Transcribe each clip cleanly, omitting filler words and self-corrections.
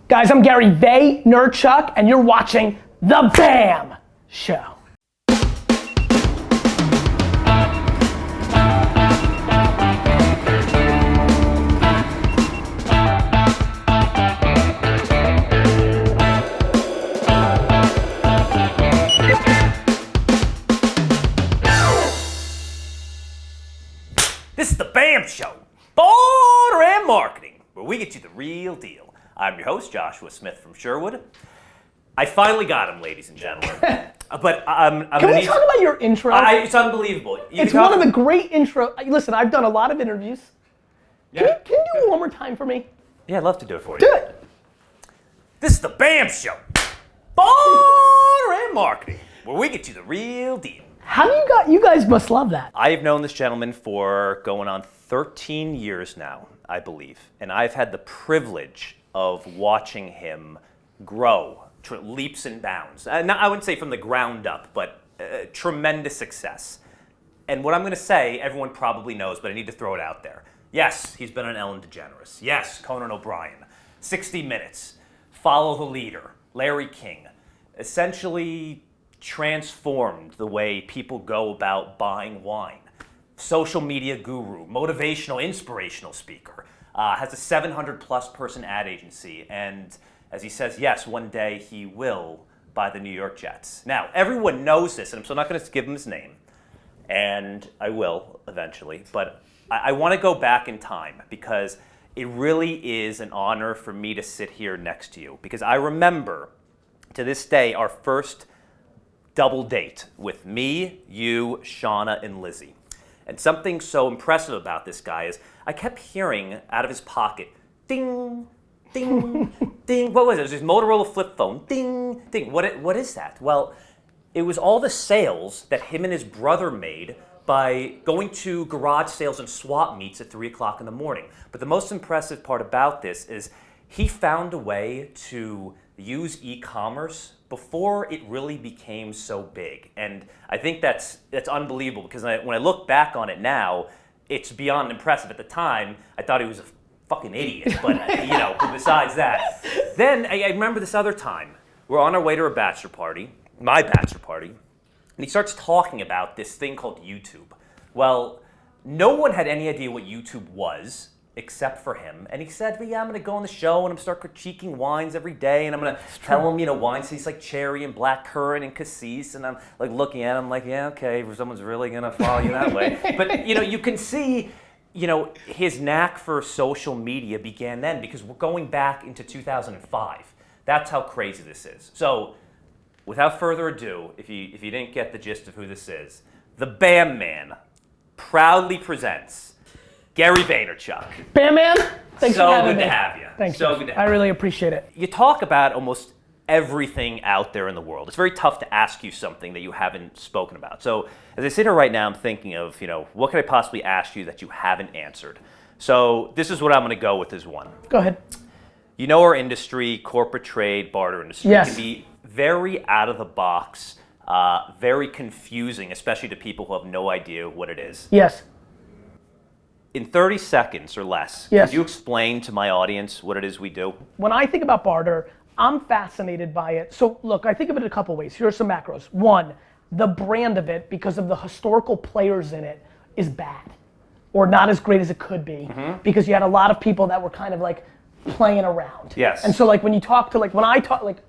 Guys, I'm Gary Vaynerchuk, and you're watching The BAM Show. This is The BAM Show, Barter and Marketing, where we get you the real deal. I'm your host, Joshua Smith from Sherwood. I finally got him, ladies and gentlemen. But Can we talk about your intro? It's unbelievable. It's one of the great intro. Listen, I've done a lot of interviews. Yeah. Can you do it one more time for me? Yeah, I'd love to do it for you. Do it. This is The BAM Show, Barter and Marketing, where we get you the real deal. How do you guys must love that. I've known this gentleman for going on 13 years now, I believe. And I've had the privilege of watching him grow leaps and bounds. Not, I wouldn't say from the ground up, but tremendous success. And what I'm going to say, everyone probably knows, but I need to throw it out there. Yes, he's been on Ellen DeGeneres. Yes, Conan O'Brien. 60 Minutes. Follow the Leader. Larry King. Essentially transformed the way people go about buying wine. Social media guru, motivational, inspirational speaker. Has a 700 plus person ad agency, and as he says, yes, one day he will buy the New York Jets. Now, everyone knows this, and I'm still not going to give him his name, and I will eventually, but I want to go back in time because it really is an honor for me to sit here next to you, because I remember to this day our first double date with me, you, Shauna, and Lizzie. And something so impressive about this guy is I kept hearing out of his pocket, ding, ding, ding. What was it? It was his Motorola flip phone. Ding, ding. What is that? Well, it was all the sales that him and his brother made by going to garage sales and swap meets at 3 o'clock in the morning. But the most impressive part about this is he found a way to use e-commerce before it really became so big. And I think that's unbelievable because when I look back on it now, it's beyond impressive. At the time, I thought he was a fucking idiot, but besides that. Then I remember this other time, we're on our way to a bachelor party, my bachelor party, and he starts talking about this thing called YouTube. Well, no one had any idea what YouTube was, except for him. And he said, well, yeah, I'm going to go on the show and I'm going to start critiquing wines every day. And I'm going to tell him, wines taste like cherry and blackcurrant and cassis. And I'm like looking at him like, yeah, okay, someone's really going to follow you that way. But, you can see, his knack for social media began then because we're going back into 2005. That's how crazy this is. So without further ado, if you didn't get the gist of who this is, the BAM Man proudly presents Gary Vaynerchuk. BAM Man, thanks for having me. So good to have you. Thanks. So good to have you. I really appreciate it. You talk about almost everything out there in the world. It's very tough to ask you something that you haven't spoken about. So as I sit here right now, I'm thinking of, what could I possibly ask you that you haven't answered? So this is what I'm going to go with as one. Go ahead. Our industry, corporate trade, barter industry, yes, can be very out of the box, very confusing, especially to people who have no idea what it is. Yes. In 30 seconds or less, yes, could you explain to my audience what it is we do? When I think about barter, I'm fascinated by it. So look, I think of it a couple ways. Here are some macros. One, the brand of it, because of the historical players in it, is bad or not as great as it could be, because you had a lot of people that were kind of like playing around. Yes. And so like when you talk to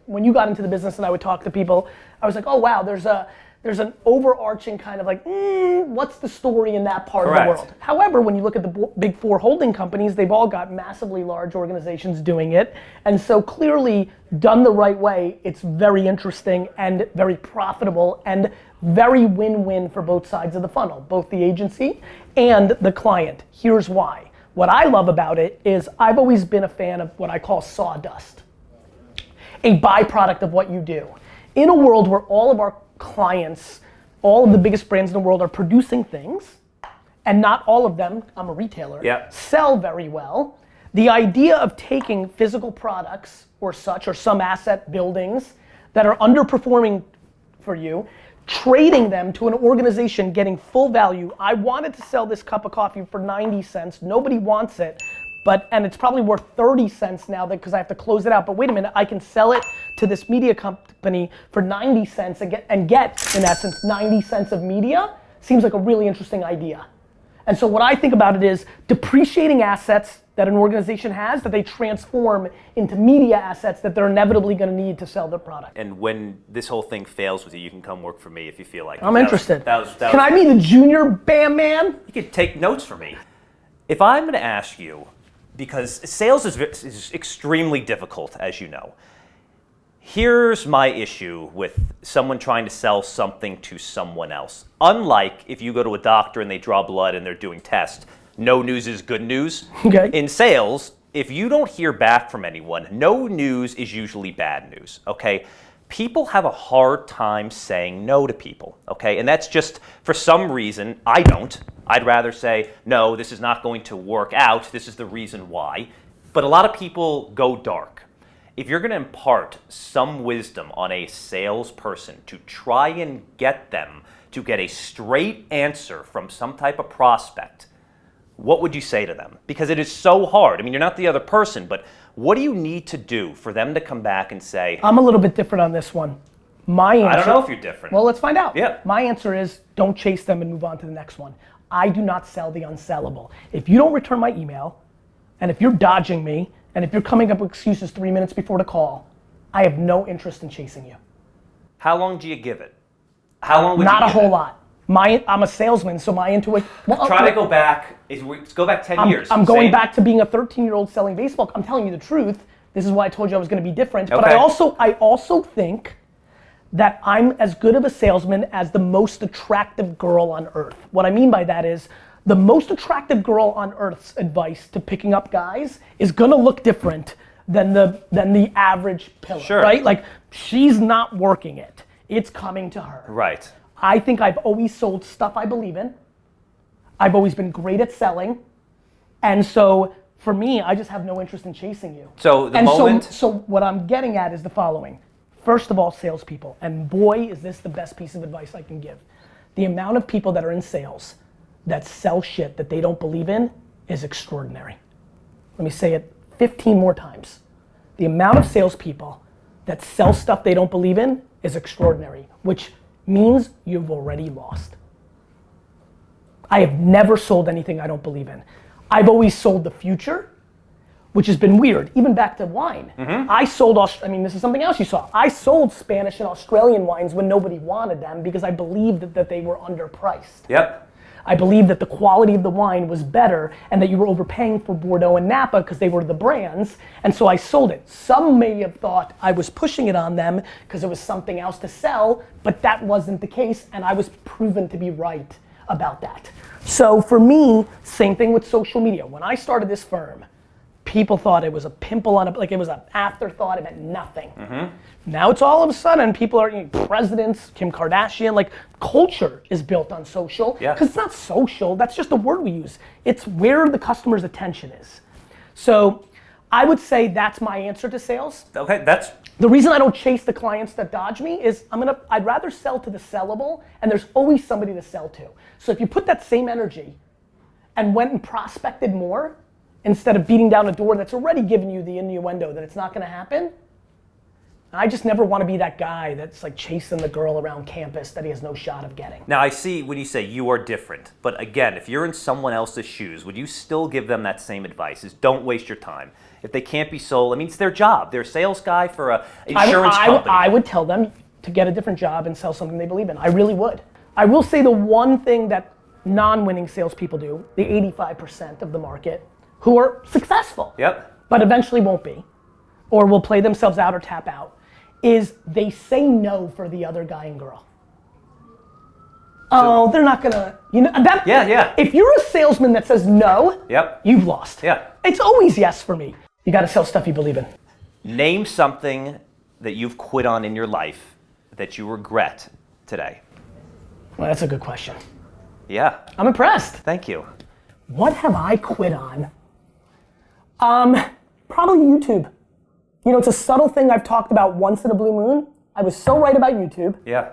when you got into the business and I would talk to people, I was like, oh wow, there's an overarching kind of like, what's the story in that part Correct. of the world? However, when you look at the big four holding companies, they've all got massively large organizations doing it. And so clearly, done the right way, it's very interesting and very profitable and very win-win for both sides of the funnel, both the agency and the client. Here's why. What I love about it is I've always been a fan of what I call sawdust, a byproduct of what you do. In a world where all of our clients, all of the biggest brands in the world are producing things, and not all of them, I'm a retailer, sell very well. The idea of taking physical products or some asset buildings that are underperforming for you, trading them to an organization getting full value. I wanted to sell this cup of coffee for 90 cents. Nobody wants it. and it's probably worth 30 cents now because I have to close it out. But wait a minute, I can sell it to this media company for 90 cents and get, in essence, 90 cents of media. Seems like a really interesting idea. And so what I think about it is depreciating assets that an organization has that they transform into media assets that they're inevitably going to need to sell their product. And when this whole thing fails with you, you can come work for me if you feel like it. I'm interested. Can I be the junior Bam Man? You could take notes for me. If I'm going to ask you, because sales is extremely difficult, as you know. Here's my issue with someone trying to sell something to someone else. Unlike if you go to a doctor and they draw blood and they're doing tests, no news is good news. Okay. In sales, if you don't hear back from anyone, no news is usually bad news, okay? People have a hard time saying no to people, okay? And that's just, for some reason, I don't. I'd rather say, no, this is not going to work out. This is the reason why. But a lot of people go dark. If you're going to impart some wisdom on a salesperson to try and get them to get a straight answer from some type of prospect, what would you say to them? Because it is so hard. I mean, you're not the other person, but what do you need to do for them to come back and say, I'm a little bit different on this one. My answer, I don't know if you're different. Well, let's find out. Yeah. My answer is don't chase them and move on to the next one. I do not sell the unsellable. If you don't return my email, and if you're dodging me, and if you're coming up with excuses 3 minutes before the call, I have no interest in chasing you. How long do you give it? How long would Not you a give whole it? lot. I'm a salesman, so my intuition. Well, Try to go back. Let's go back 10 years. I'm going Same. back to being a 13-year-old selling baseball. I'm telling you the truth. This is why I told you I was going to be different. Okay. But I also think that I'm as good of a salesman as the most attractive girl on earth. What I mean by that is the most attractive girl on earth's advice to picking up guys is going to look different than the average pillar, Sure. right? Like she's not working it. It's coming to her. Right. I think I've always sold stuff I believe in. I've always been great at selling. And so for me, I just have no interest in chasing you. So the moment. So what I'm getting at is the following. First of all, salespeople, and boy, is this the best piece of advice I can give. The amount of people that are in sales that sell shit that they don't believe in is extraordinary. Let me say it 15 more times. The amount of salespeople that sell stuff they don't believe in is extraordinary, which means you've already lost. I have never sold anything I don't believe in. I've always sold the future, which has been weird, even back to wine. Mm-hmm. I sold, this is something else you saw. I sold Spanish and Australian wines when nobody wanted them because I believed that they were underpriced. Yep. I believed that the quality of the wine was better and that you were overpaying for Bordeaux and Napa because they were the brands, and so I sold it. Some may have thought I was pushing it on them because it was something else to sell, but that wasn't the case, and I was proven to be right about that. So for me, same thing with social media. When I started this firm, people thought it was a pimple on like it was an afterthought, it meant nothing. Mm-hmm. Now it's all of a sudden people are, presidents, Kim Kardashian, like culture is built on social. Yeah. Because it's not social, that's just a word we use. It's where the customer's attention is. So I would say that's my answer to sales. Okay, that's. The reason I don't chase the clients that dodge me is I'd rather sell to the sellable, and there's always somebody to sell to. So if you put that same energy and went and prospected more, instead of beating down a door that's already given you the innuendo that it's not gonna happen, I just never wanna be that guy that's like chasing the girl around campus that he has no shot of getting. Now I see when you say you are different, but again, if you're in someone else's shoes, would you still give them that same advice? Is don't waste your time. If they can't be sold, I mean, it's their job. They're a sales guy for an insurance company. I would tell them to get a different job and sell something they believe in. I really would. I will say the one thing that non-winning salespeople do, the 85% of the market, who are successful, Yep. but eventually won't be, or will play themselves out or tap out, is they say no for the other guy and girl. Oh, they're not gonna, that. Yeah. If you're a salesman that says no, Yep. you've lost. Yeah. It's always yes for me. You gotta sell stuff you believe in. Name something that you've quit on in your life that you regret today. Well, that's a good question. Yeah. I'm impressed. Thank you. What have I quit on? Probably YouTube. It's a subtle thing I've talked about once in a blue moon. I was so right about YouTube. Yeah.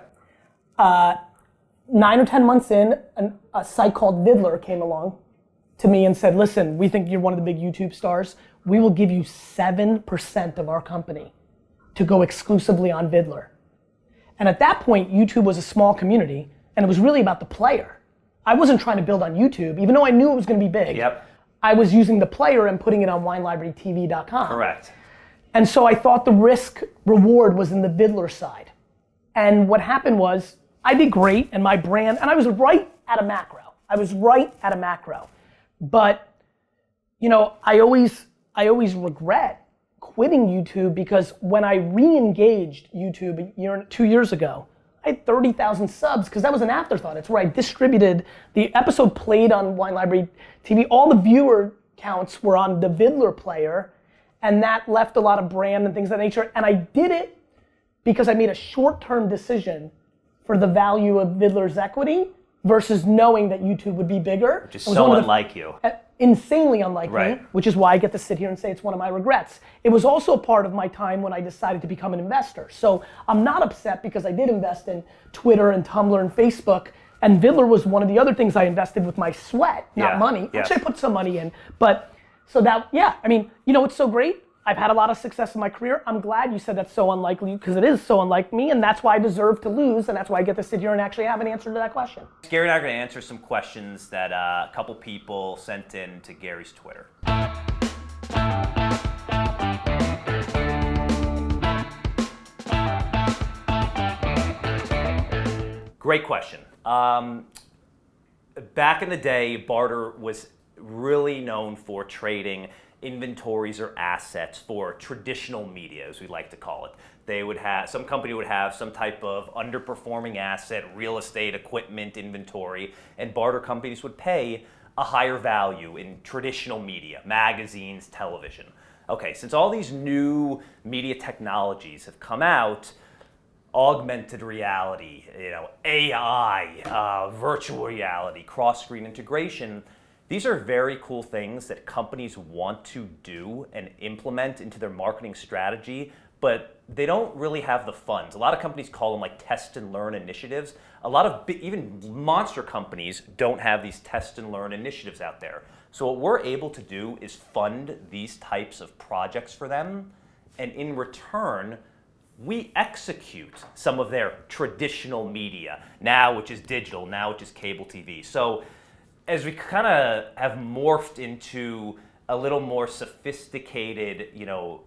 9 or 10 months in, a site called Vidler came along. to me and said, listen, we think you're one of the big YouTube stars. We will give you 7% of our company to go exclusively on Vidler. And at that point, YouTube was a small community, and it was really about the player. I wasn't trying to build on YouTube, even though I knew it was gonna be big. Yep. I was using the player and putting it on WineLibraryTV.com. Correct. And so I thought the risk reward was in the Vidler side. And what happened was, I did great, and my brand, and I was right at a macro. But, you know, I always regret quitting YouTube because when I re-engaged YouTube 2 years ago, I had 30,000 subs because that was an afterthought. It's where I distributed, the episode played on Wine Library TV, all the viewer counts were on the Vidler player, and that left a lot of brand and things of that nature. And I did it because I made a short-term decision for the value of Vidler's equity versus knowing that YouTube would be bigger. Which is so unlike you. Insanely unlike Right. me, which is why I get to sit here and say it's one of my regrets. It was also a part of my time when I decided to become an investor. So I'm not upset because I did invest in Twitter and Tumblr and Facebook, and Vidler was one of the other things I invested with my sweat, not money. Yes. Actually, I put some money in, but so that, yeah, I mean, you know what's so great? I've had a lot of success in my career. I'm glad you said that's so unlikely because it is so unlike me, and that's why I deserve to lose, and that's why I get to sit here and actually have an answer to that question. Gary and I are going to answer some questions that a couple people sent in to Gary's Twitter. Great question. Back in the day, Barter was really known for trading inventories or assets for traditional media, as we like to call it. They would have, some company would have some type of underperforming asset, real estate, equipment, inventory, and barter companies would pay a higher value in traditional media, magazines, television. Okay, since all these new media technologies have come out, augmented reality, you know, AI, virtual reality, cross-screen integration, these are very cool things that companies want to do and implement into their marketing strategy, but they don't really have the funds. A lot of companies call them like test and learn initiatives. A lot of even monster companies don't have these test and learn initiatives out there. So what we're able to do is fund these types of projects for them, and in return, we execute some of their traditional media, now which is digital, now which is cable TV. So as we kind of have morphed into a little more sophisticated, you know,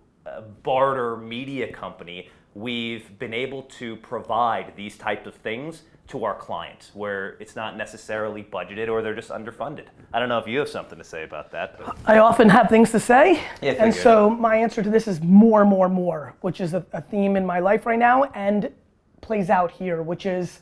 barter media company, we've been able to provide these types of things to our clients where it's not necessarily budgeted or they're just underfunded. I don't know if you have something to say about that. But I often have things to say, yeah, and so my answer to this is more, which is a theme in my life right now and plays out here, which is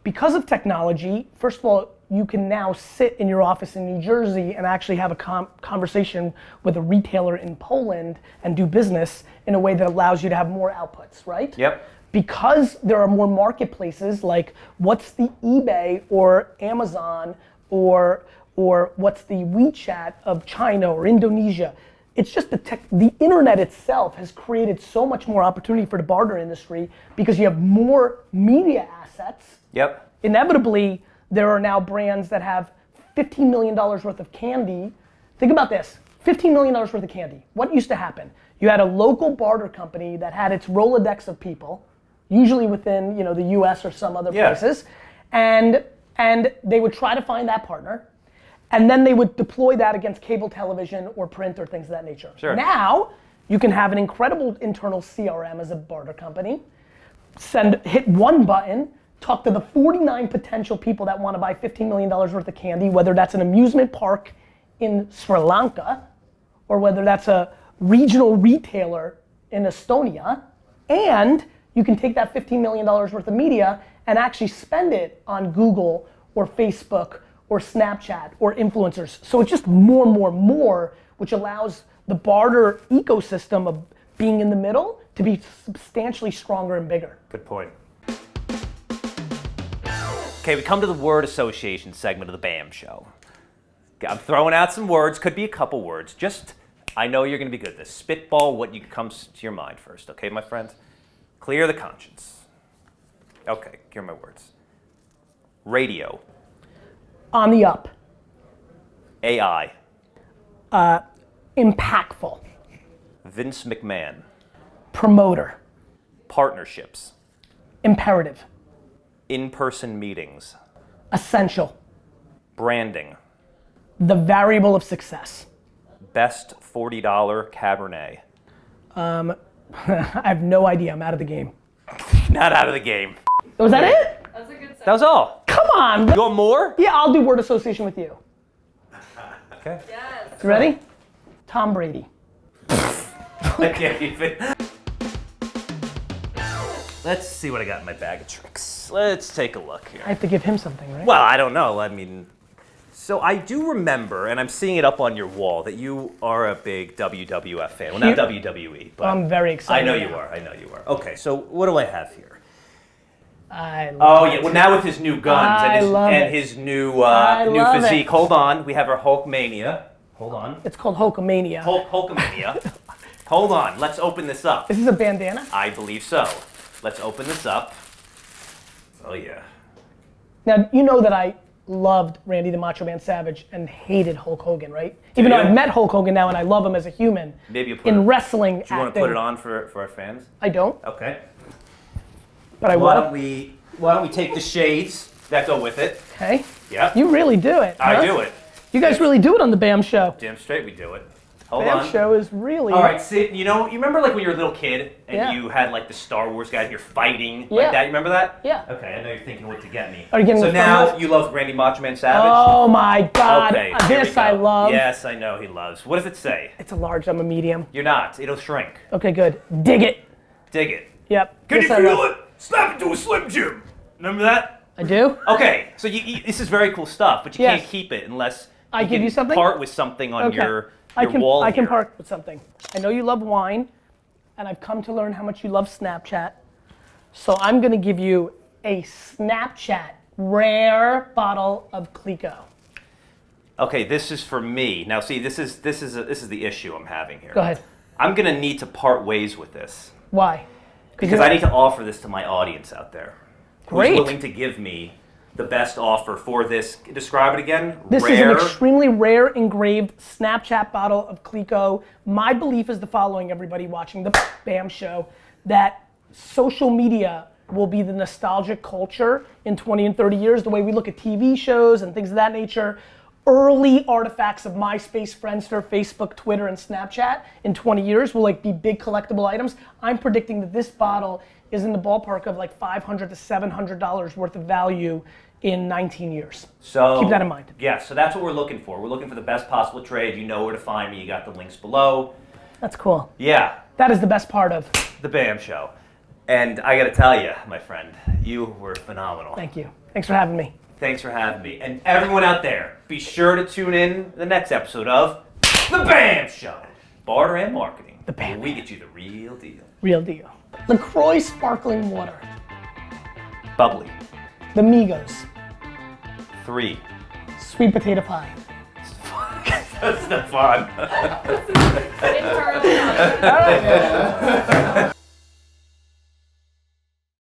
because of technology, first of all, you can now sit in your office in New Jersey and actually have a conversation with a retailer in Poland and do business in a way that allows you to have more outputs, right? Yep. Because there are more marketplaces, like what's the eBay or Amazon or what's the WeChat of China or Indonesia. It's just the internet itself has created so much more opportunity for the barter industry because you have more media assets. Yep. Inevitably, there are now brands that have $15 million worth of candy. Think about this, $15 million worth of candy. What used to happen? You had a local barter company that had its Rolodex of people, usually within, you know, the US or some other places, and they would try to find that partner, and then they would deploy that against cable television or print or things of that nature. Sure. Now, you can have an incredible internal CRM as a barter company, hit one button, talk to the 49 potential people that want to buy $15 million worth of candy, whether that's an amusement park in Sri Lanka, or whether that's a regional retailer in Estonia, and you can take that $15 million worth of media and actually spend it on Google or Facebook or Snapchat or influencers. So it's just more, which allows the barter ecosystem of being in the middle to be substantially stronger and bigger. Good point. Okay, we come to the word association segment of the BAM show. I'm throwing out some words, could be a couple words. Just, I know you're gonna be good at this. Spitball what comes to your mind first, okay, my friend? Clear the conscience. Okay, here are my words. Radio. On the up. AI. Impactful. Vince McMahon. Promoter. Partnerships. Imperative. In-person meetings. Essential. Branding. The variable of success. Best $40 Cabernet. I have no idea. I'm out of the game. Not out of the game. Was that it? That's a good set. That was all. Come on. You want more? Yeah, I'll do word association with you. Okay. Yes. You ready? Tom Brady. I can't even. Let's see what I got in my bag of tricks. Let's take a look here. I have to give him something, right? Well, I don't know. I mean, so I do remember, and I'm seeing it up on your wall, that you are a big WWF fan. Well, not WWE, but I'm very excited. I know you are. I know you are. Okay, so what do I have here? I love Oh it. yeah, well now with his new guns I love it. his new I new love physique. it. Hold on, we have our Hulkamania. Hold on. It's called Hulkamania. Hulkamania. Hold on, let's open this up. Is this a bandana? I believe so. Let's open this up. Oh yeah. Now, you know that I loved Randy the Macho Man Savage and hated Hulk Hogan, right? Even though you? I've met Hulk Hogan now and I love him as a human. Maybe you put in it, wrestling do you want to acting. put it on for our fans? I don't, Okay. but I Why will. don't we take the shades that go with it? Okay. Yeah. You really do it. I huh? do it. You guys really do it on the BAM show. Damn straight we do it. Hold BAM on. show is really. All right, see, you remember like when you were a little kid and Yeah. you had like the Star Wars guys and you're fighting Yeah. like that? You remember that? Yeah. Okay, I know you're thinking what to get me. Are you getting so the now thumbs? you love Randy Macho Man Savage? Oh my God. Okay, here we This go. I love. Yes, I know he loves. What does it say? It's a large, I'm a medium. You're not. It'll shrink. Okay, good. Dig it. Dig it. Yep. Can This you I feel love. it? Snap into a Slim Jim. Remember that? I do? Okay, so this is very cool stuff, but you Yes. can't keep it unless I give can you something? part with something on Okay. your I can, wall I can here. part with something. I know you love wine, and I've come to learn how much you love Snapchat. So I'm gonna give you a Snapchat rare bottle of Clico. Okay, this is for me. Now, see, this is the issue I'm having here. Go ahead. I'm gonna need to part ways with this Why? because I need to offer this to my audience out there. Great. Who's willing to give me the best offer for this? Describe it again. This Rare. is an extremely rare engraved Snapchat bottle of Clico. My belief is the following, everybody watching the BAM show, that social media will be the nostalgic culture in 20 and 30 years, the way we look at TV shows and things of that nature. Early artifacts of MySpace, Friendster, Facebook, Twitter, and Snapchat in 20 years will be big collectible items. I'm predicting that this bottle is in the ballpark of $500 to $700 worth of value in 19 years. So keep that in mind. Yeah, so that's what we're looking for. We're looking for the best possible trade. You know where to find me. You got the links below. That's cool. Yeah, That is the best part of. the BAM show. And I got to tell you, my friend, you were phenomenal. Thank you. Thanks for having me. Thanks for having me. And everyone out there, be sure to tune in the next episode of The BAM Show. Barter and Marketing. The BAM. Where we get you the real deal. Real deal. LaCroix sparkling water. Bubbly. The Migos. 3. Sweet potato pie. That's the fun. Internal.